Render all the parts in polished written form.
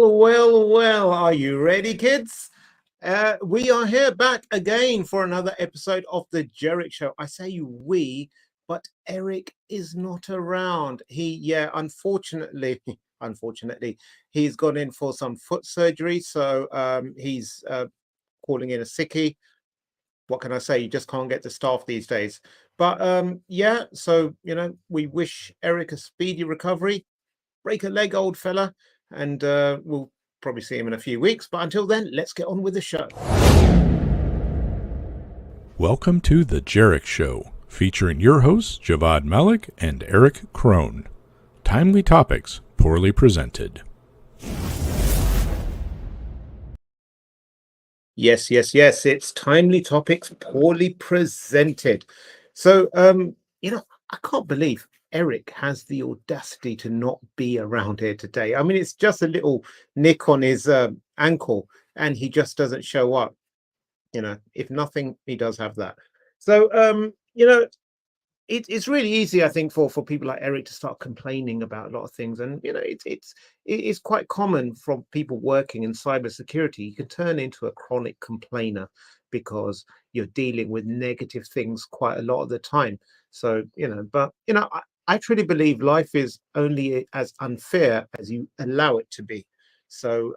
Well. Are you ready, kids? We are here back again for another episode of the Jerichshow. I say we, but Erich is not around. Unfortunately, he's gone in for some foot surgery, so he's calling in a sickie. What can I say? You just can't get the staff these days. But so we wish Erich a speedy recovery. Break a leg, old fella, and we'll probably see him in a few weeks. But until then, let's get on with the show. Welcome to the Jerichshow, featuring your hosts Javvad Malik and Erich Krohn. Timely topics, poorly presented. Yes. It's timely topics, poorly presented. So, I can't believe Erich has the audacity to not be around here today. I mean, it's just a little nick on his ankle, and he just doesn't show up. If nothing, he does have that. So, it's really easy, I think, for people like Erich to start complaining about a lot of things, and it's quite common from people working in cybersecurity. You can turn into a chronic complainer because you're dealing with negative things quite a lot of the time. So I truly believe life is only as unfair as you allow it to be. So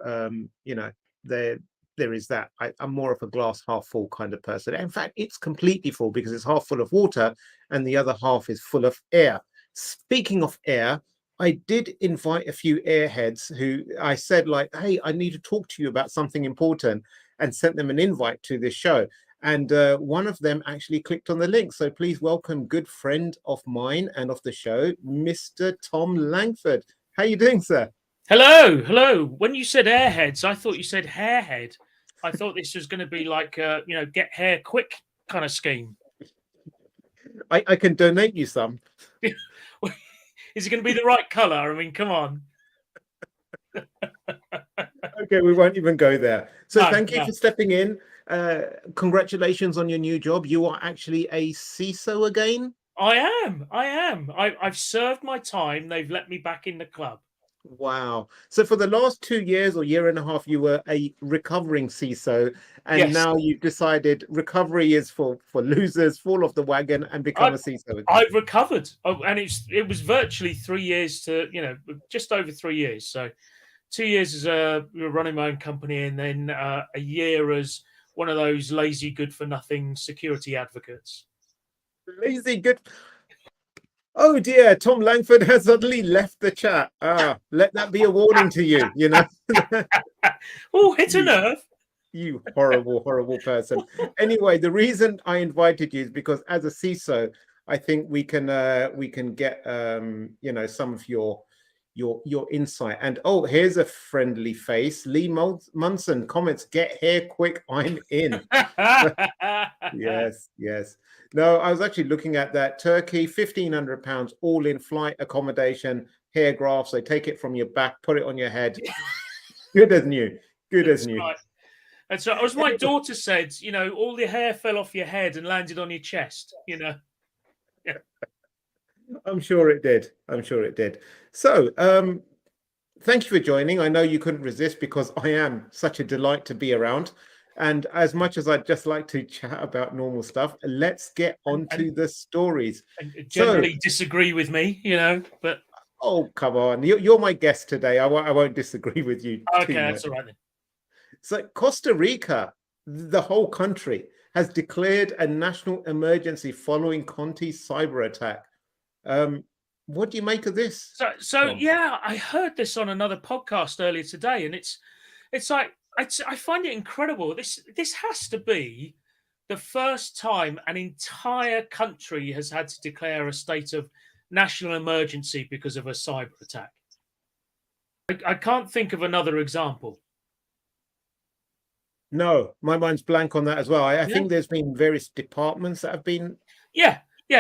there is that. I'm more of a glass half full kind of person. In fact, it's completely full because it's half full of water and the other half is full of air. Speaking of air, I did invite a few airheads who I said, like, hey, I need to talk to you about something important, and sent them an invite to this show. And one of them actually clicked on the link. So please welcome good friend of mine and of the show, Mr. Tom Langford. How you doing, sir? Hello. When you said airheads, I thought you said hairhead. I thought this was going to be like, get hair quick kind of scheme. I can donate you some. Is it going to be the right color? I mean, come on. Okay, we won't even go there. So thank you for stepping in. Congratulations on your new job. You are actually a CISO again. I am. I've served my time. They've let me back in the club. Wow. So for the last 2 years or year and a half, you were a recovering CISO, and Yes. Now you've decided recovery is for losers, fall off the wagon and become a CISO again. I've recovered. And it was virtually 3 years to, just over 3 years. So 2 years as running my own company, and then a year as one of those lazy, good for nothing security advocates. Lazy good. Oh dear, Tom Langford has suddenly left the chat. Let that be a warning to you, Oh, hit a nerve. You horrible person. Anyway, the reason I invited you is because as a CISO, I think we can get some of your insight. And here's a friendly face. Lee Munson comments, get here quick, I'm in. Yes. No, I was actually looking at that. Turkey, £1,500 all in flight accommodation, hair grafts. They take it from your back, put it on your head. Good as new. Right. And so, as my daughter said, all the hair fell off your head and landed on your chest, Yeah. I'm sure it did. So, thank you for joining. I know you couldn't resist because I am such a delight to be around. And as much as I'd just like to chat about normal stuff, let's get on to the stories. And generally disagree with me, but... Oh, come on. You're my guest today. I won't disagree with you Okay, too much. that's all right then. So Costa Rica, the whole country, has declared a national emergency following Conti's cyber attack. What do you make of this? So yeah, I heard this on another podcast earlier today, and it's like I find it incredible. This has to be the first time an entire country has had to declare a state of national emergency because of a cyber attack. I can't think of another example. No, my mind's blank on that as well. I think there's been various departments that have been. Yeah.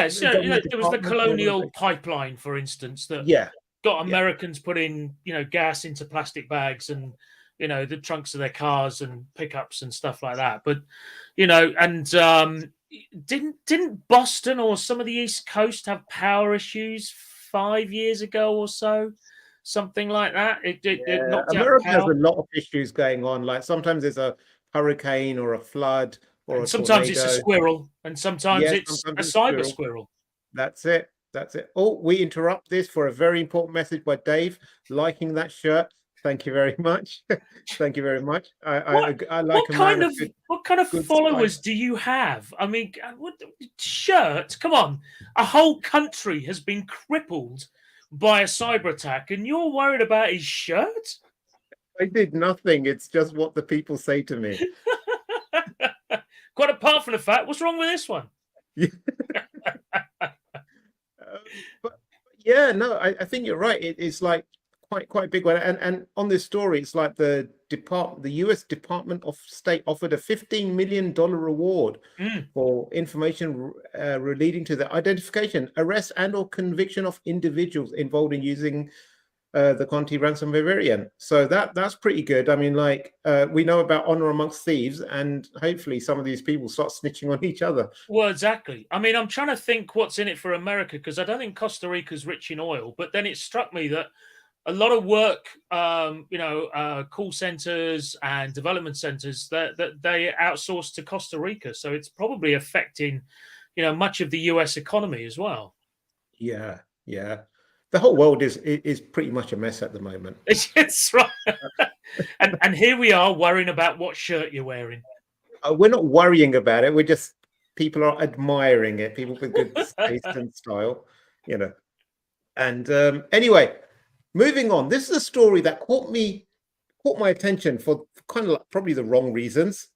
So there was the Colonial Pipeline, for instance, that got Americans putting gas into plastic bags and the trunks of their cars and pickups and stuff like that. But didn't Boston or some of the East Coast have power issues 5 years ago or so? something like that. It Yeah, knocked out America has power, a lot of issues going on. Like sometimes there's a hurricane or a flood or and a sometimes it's a tornado. squirrel, and sometimes Yeah, it's sometimes a it's a cyber squirrel. squirrel. That's it. That's it. Oh, we interrupt this for a very important message by Dave liking that shirt. Thank you very much. Thank you very much. I like a man of What kind of good style. followers do you have? I mean, what shirt? Come on, a whole country has been crippled by a cyber attack, and you're worried about his shirt? I did nothing. It's just what the people say to me. Quite apart from the fact, what's wrong with this one? But yeah, no, I think you're right. It's like quite a big one. And on this story, it's like the U.S. Department of State offered a $15 million reward for information relating to the identification, arrest, and/or conviction of individuals involved in using the Conti ransomware variant. So that's pretty good. I mean, like we know about honor amongst thieves, and hopefully some of these people start snitching on each other. Well, exactly. I mean, I'm trying to think what's in it for America because I don't think Costa Rica's rich in oil. But then it struck me that a lot of work, call centers and development centers that they outsource to Costa Rica. So it's probably affecting, much of the US economy as well. Yeah, yeah. The whole world is pretty much a mess at the moment. It's right. and here we are worrying about what shirt you're wearing. We're not worrying about it. We're just people are admiring it. People with good taste and style, you know. And anyway, moving on. This is a story that caught my attention for kind of like probably the wrong reasons,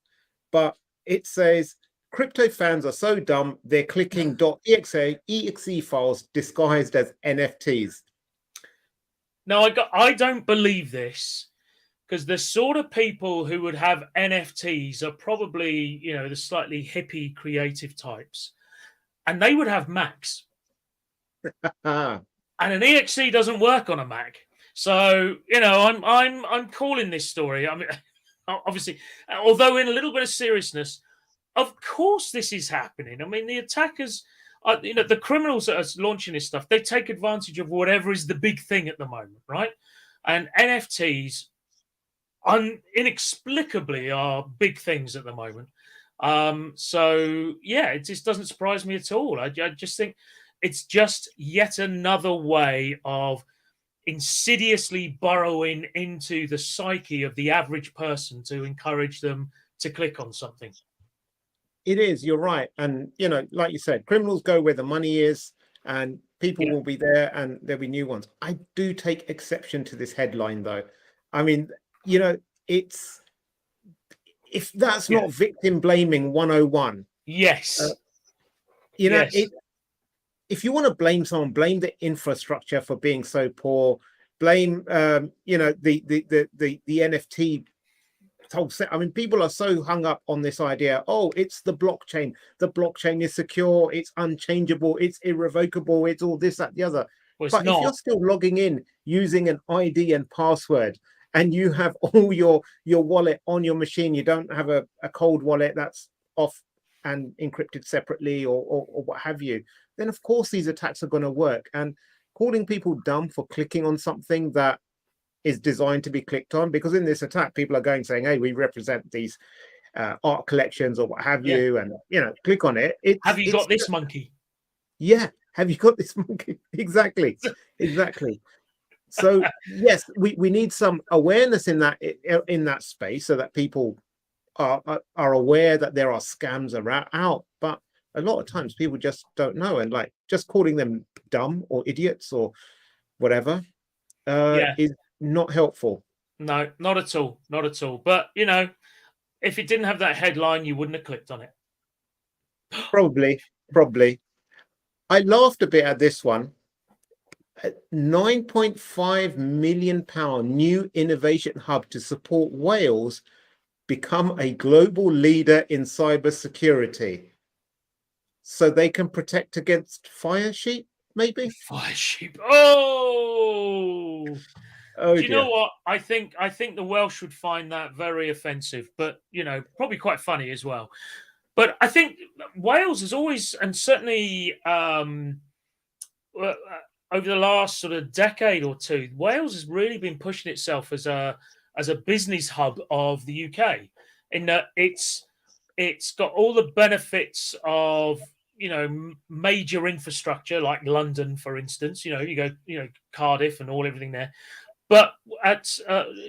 but it says crypto fans are so dumb they're clicking .exe files disguised as NFTs. No, I don't believe this because the sort of people who would have NFTs are probably, the slightly hippie creative types, and they would have Macs. Ah, And an EXE doesn't work on a Mac. So, I'm calling this story. I mean, obviously, although in a little bit of seriousness, of course this is happening. I mean, the attackers, the criminals that are launching this stuff, they take advantage of whatever is the big thing at the moment, right? And NFTs inexplicably are big things at the moment. So yeah, it just doesn't surprise me at all. I just think it's just yet another way of insidiously burrowing into the psyche of the average person to encourage them to click on something. it is. You're right. And like you said, criminals go where the money is, and people will be there, and there'll be new ones. I do take exception to this headline, though. I mean, it's if that's not victim blaming 101. Yes. If you want to blame someone, blame the infrastructure for being so poor. Blame the NFT whole set. I mean, people are so hung up on this idea. Oh, it's the blockchain. The blockchain is secure. It's unchangeable. It's irrevocable. It's all this, that, the other. Well, But if you're still logging in using an ID and password, and you have all your wallet on your machine, you don't have a cold wallet that's off and encrypted separately or what have you, then of course these attacks are going to work. And calling people dumb for clicking on something that is designed to be clicked on, because in this attack people are saying, hey, we represent these art collections or what have you, and click on it. Have you got this monkey? Yeah, have you got this monkey? Exactly. So yes, we need some awareness in that space so that people are aware that there are scams out. But a lot of times people just don't know, and like just calling them dumb or idiots or whatever is not helpful. No, not at all. Not at all. But if it didn't have that headline, you wouldn't have clicked on it. Probably. I laughed a bit at this one. £9.5 million new innovation hub to support Wales become a global leader in cybersecurity, so they can protect against fire sheep, maybe. Fire sheep. Oh, do you know what? I think the Welsh would find that very offensive, but probably quite funny as well. But I think Wales is always, and certainly over the last sort of decade or two, Wales has really been pushing itself as a business hub of the UK, in that it's got all the benefits of, major infrastructure like London, for instance. You go, Cardiff and everything there, but at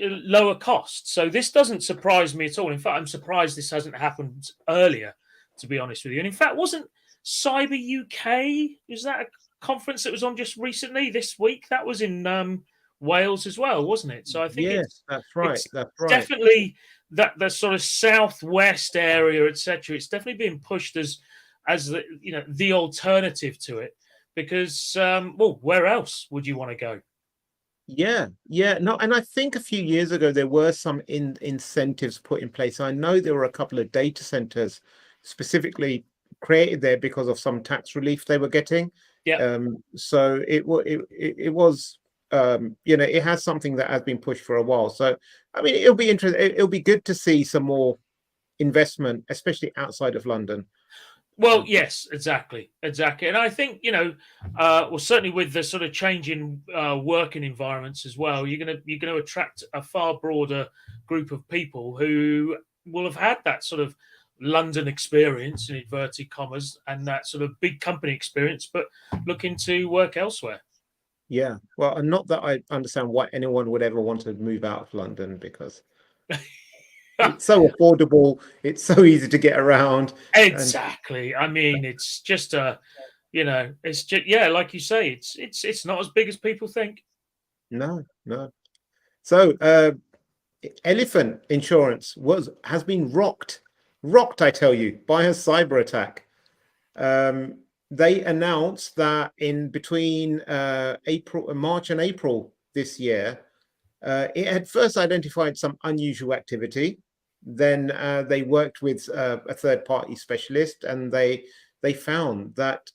lower cost. So this doesn't surprise me at all. In fact, I'm surprised this hasn't happened earlier, to be honest with you. And in fact, wasn't Cyber UK, is that a conference that was on just recently this week? That was in Wales as well, wasn't it? So I think Yes, that's right. it's That's right. definitely that the sort of southwest area, etc. It's definitely being pushed as the the alternative to it, because well, where else would you want to go? Yeah, yeah. No, and I think a few years ago there were some incentives put in place. I know there were a couple of data centers specifically created there because of some tax relief they were getting. Yeah. So it was it has something that has been pushed for a while. So I mean, it'll be interesting. It'll be good to see some more investment, especially outside of London. Well, yes, exactly, and I think well, certainly with the sort of change in working environments as well, you're gonna attract a far broader group of people who will have had that sort of London experience in inverted commas and that sort of big company experience, but looking to work elsewhere. Yeah. Well, and not that I understand why anyone would ever want to move out of London, because it's so affordable, it's so easy to get around, and Exactly. I mean, it's just it's just, yeah, like you say, it's not as big as people think. no, no. So elephant insurance has been rocked, I tell you, by a cyber attack. They announced that in between March and April this year, it had first identified some unusual activity. Then they worked with a third-party specialist, and they found that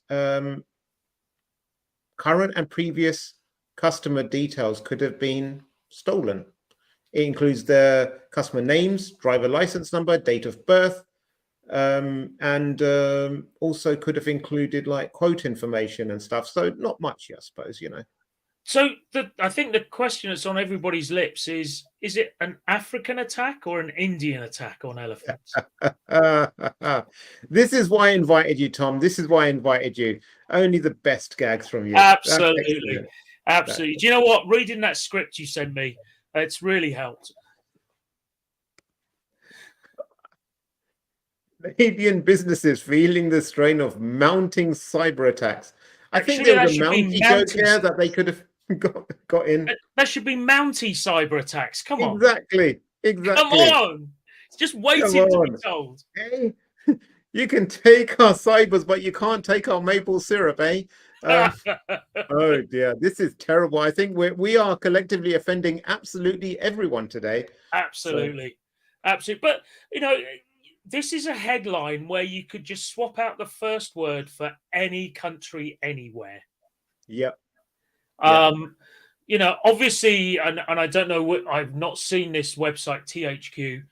current and previous customer details could have been stolen. It includes the customer names, driver license number, date of birth, and also could have included like quote information and stuff. So not much, I suppose, So I think the question that's on everybody's lips is it an African attack or an Indian attack on elephants? This is why I invited you, Tom. This is why I invited you. Only the best gags from you. That's Absolutely. excellent. Absolutely. Do you know what? Reading that script you sent me, it's really helped. Canadian businesses feeling the strain of mounting cyber attacks. I think Surely there was that a should be Mountie joke mounted. here that they could have got in. That should be Mountie cyber attacks. Come on. Exactly. Come on. It's just waiting to be told. Hey, you can take our cybers, but you can't take our maple syrup, eh? Oh dear, this is terrible. I think we are collectively offending absolutely everyone today. Absolutely. Absolutely. But this is a headline where you could just swap out the first word for any country anywhere. Yep. Obviously, and I don't know what, I've not seen this website THQ,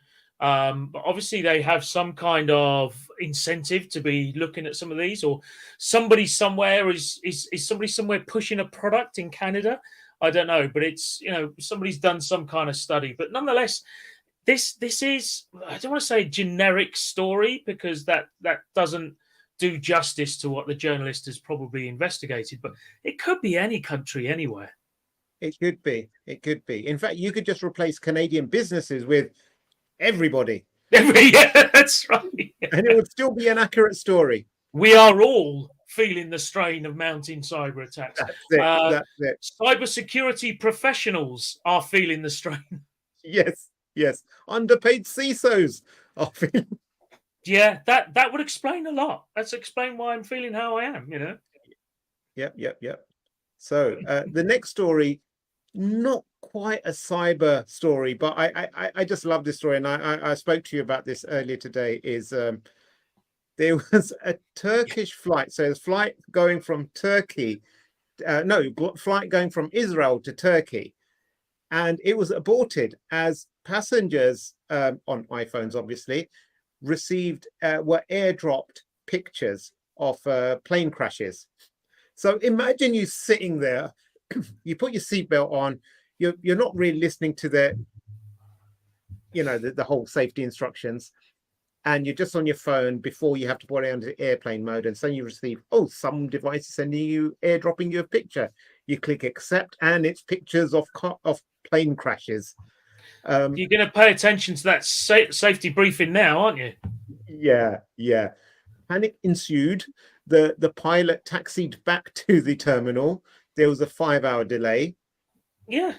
but obviously they have some kind of incentive to be looking at some of these, or somebody somewhere is somebody somewhere pushing a product in Canada. I don't know, but it's somebody's done some kind of study, but nonetheless, this is, I don't want to say generic story, because that doesn't do justice to what the journalist has probably investigated, but it could be any country anywhere. It could be. It could be. In fact, you could just replace Canadian businesses with everybody. Yeah, that's right. And it would still be an accurate story. We are all feeling the strain of mounting cyber attacks. That's it. Cybersecurity professionals are feeling the strain. Yes. Underpaid CISOs are feeling. Yeah, that would explain a lot. That's explain why I'm feeling how I am, Yep. So the next story, not quite a cyber story, but I just love this story, and I spoke to you about this earlier today. Is there was a Turkish flight, so it's flight going from Turkey, flight going from Israel to Turkey, and it was aborted as passengers on iPhones, obviously, were airdropped pictures of plane crashes. So imagine you sitting there, you put your seatbelt on, you're not really listening to the whole safety instructions, and you're just on your phone before you have to put it onto airplane mode, and suddenly you receive, some device is sending you, airdropping you a picture. You click accept, and it's pictures of plane crashes. You're going to pay attention to that safety briefing now, aren't you? Yeah. Panic ensued. The pilot taxied back to the terminal. There was a 5-hour delay. Yeah,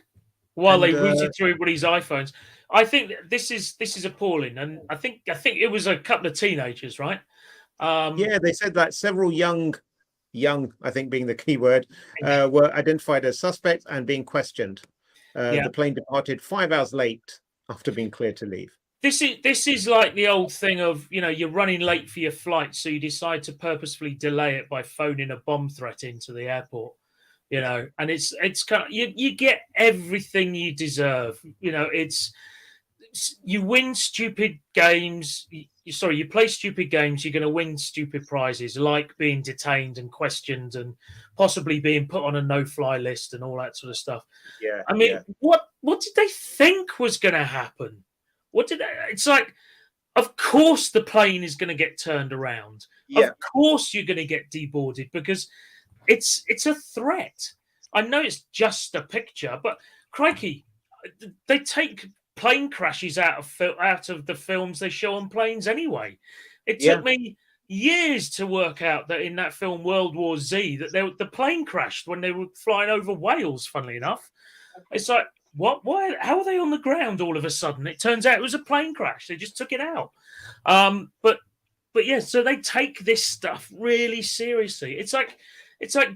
while they routed through everybody's iPhones. I think this is appalling, and I think it was a couple of teenagers, right? They said that several young, I think being the key word, were identified as suspects and being questioned. The plane departed 5 hours late after being cleared to leave. This is like the old thing of, you're running late for your flight, so you decide to purposefully delay it by phoning a bomb threat into the airport. And it's kind of, you get everything you deserve. You win stupid games. You play stupid games, you're going to win stupid prizes, like being detained and questioned and possibly being put on a no-fly list and all that sort of stuff. Yeah. I mean, what did they think was going to happen? It's like, of course the plane is going to get turned around. Yeah. Of course you're going to get deboarded because it's a threat. I know it's just a picture, but crikey, they take plane crashes out of the films they show on planes anyway. It took me years to work out that in that film World War Z that the plane crashed when they were flying over Wales, funnily enough. It's like, what? Why? How are they on the ground all of a sudden? It turns out it was a plane crash. They just took it out. But yeah, so they take this stuff really seriously. It's like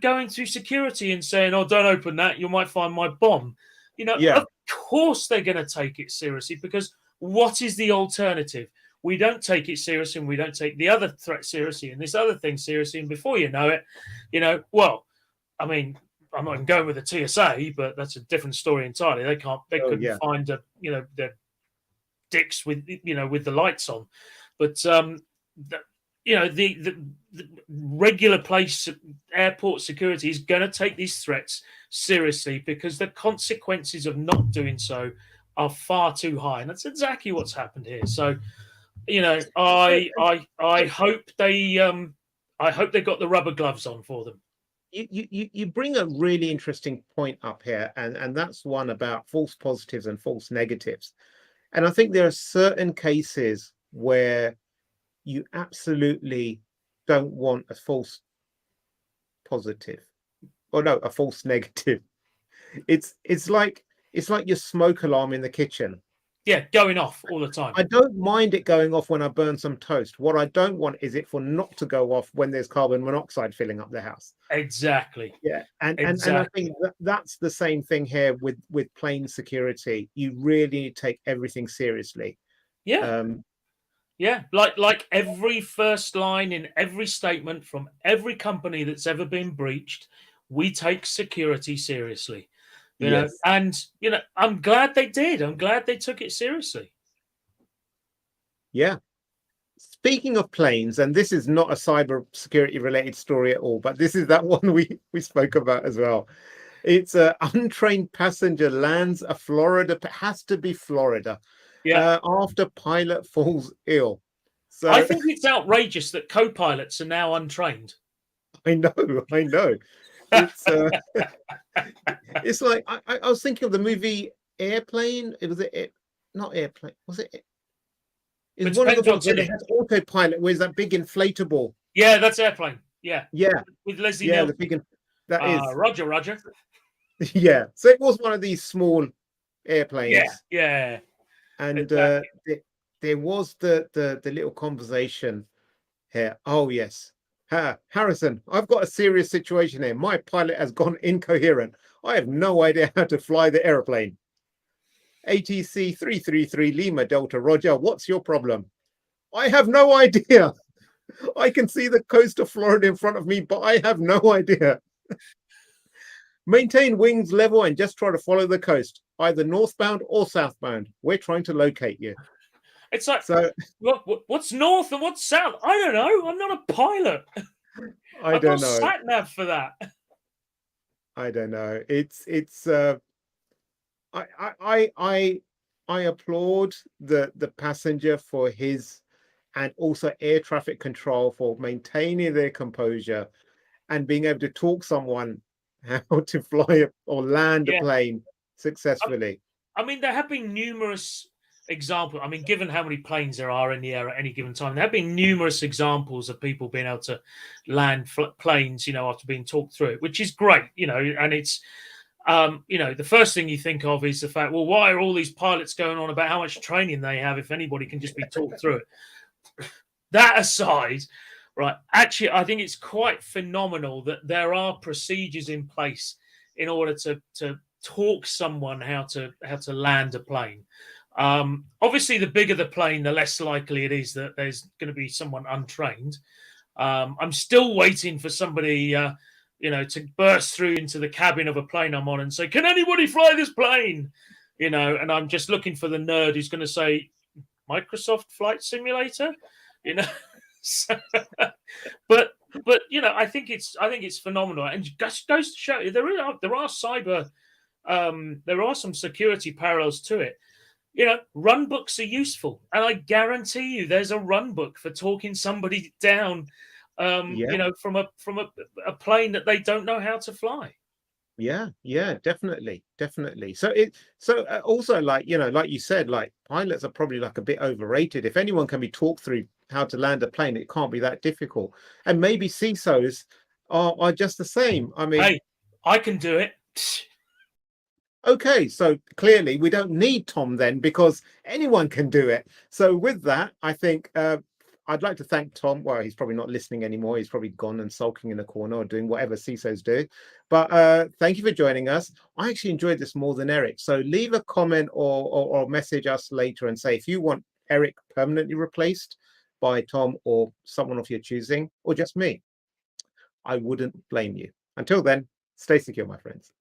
going through security and saying, "Oh, don't open that. You might find my bomb." Of course they're going to take it seriously, because what is the alternative? We don't take it seriously, and we don't take the other threat seriously, and this other thing seriously. And before you know it, I mean, I'm not even going with the TSA, but that's a different story entirely. They couldn't find their dicks with the lights on, but the regular place airport security is going to take these threats seriously, because the consequences of not doing so are far too high, and that's exactly what's happened here. So, I hope they got the rubber gloves on for them. You bring a really interesting point up here, and that's one about false positives and false negatives. And I think there are certain cases where you absolutely don't want a false positive, or no, a false negative. It's like your smoke alarm in the kitchen. Yeah, going off all the time. I don't mind it going off when I burn some toast. What I don't want is it for not to go off when there's carbon monoxide filling up the house. Exactly. Yeah, and I think that's the same thing here with plane security. You really take everything seriously. Yeah. Yeah, like every first line in every statement from every company that's ever been breached, we take security seriously. And I'm glad they did. I'm glad they took it seriously. Yeah. Speaking of planes, and this is not a cyber security related story at all, but this is that one we spoke about as well. It's an untrained passenger lands a Florida, has to be Florida, after pilot falls ill. So I think it's outrageous that co-pilots are now untrained. I know. It's like I was thinking of the movie Airplane. It was not Airplane. Was it? It was one of the ones where they had autopilot, where's that big inflatable? Yeah, that's Airplane. Yeah. With Leslie Nielsen. The big that is Roger. Yeah. So it was one of these small airplanes. Yeah. And exactly. There was the little conversation here. Oh yes. Harrison, I've got a serious situation here. My pilot has gone incoherent. I have no idea how to fly the airplane. ATC 333 Lima Delta Roger, what's your problem? I have no idea. I can see the coast of Florida in front of me, but I have no idea. Maintain wings level and just try to follow the coast, either northbound or southbound. We're trying to locate you. It's like, what's north and what's south? I don't know. I'm not a pilot. I don't know. Sat nav for that. I don't know. I applaud the passenger for his, and also air traffic control for maintaining their composure and being able to talk someone how to fly or land a Yeah. plane I, successfully. I mean, there have been numerous examples. I mean, given how many planes there are in the air at any given time, there have been numerous examples of people being able to land planes, after being talked through it, which is great, and it's, the first thing you think of is the fact, well, why are all these pilots going on about how much training they have if anybody can just be talked through it? That aside, right, actually, I think it's quite phenomenal that there are procedures in place in order to talk someone how to land a plane. Obviously, the bigger the plane, the less likely it is that there's going to be someone untrained. I'm still waiting for somebody, to burst through into the cabin of a plane I'm on and say, "Can anybody fly this plane?" And I'm just looking for the nerd who's going to say, "Microsoft Flight Simulator," you know. So, but I think it's phenomenal, and just goes to show you there are some security parallels to it. Run books are useful, and I guarantee you there's a run book for talking somebody down, Yeah. from a plane that they don't know how to fly. Yeah, definitely. Also, like like you said, like pilots are probably like a bit overrated. If anyone can be talked through how to land a plane, it can't be that difficult. And maybe CISOs are just the same. I mean, Hey, I can do it. okay, so clearly we don't need Tom then, because anyone can do it. So with that, I think I'd like to thank Tom. Well, he's probably not listening anymore. He's probably gone and sulking in a corner or doing whatever CISOs do. But thank you for joining us. I actually enjoyed this more than Eric. So leave a comment or message us later and say if you want Eric permanently replaced by Tom or someone of your choosing, or just me. I wouldn't blame you. Until then, stay secure, my friends.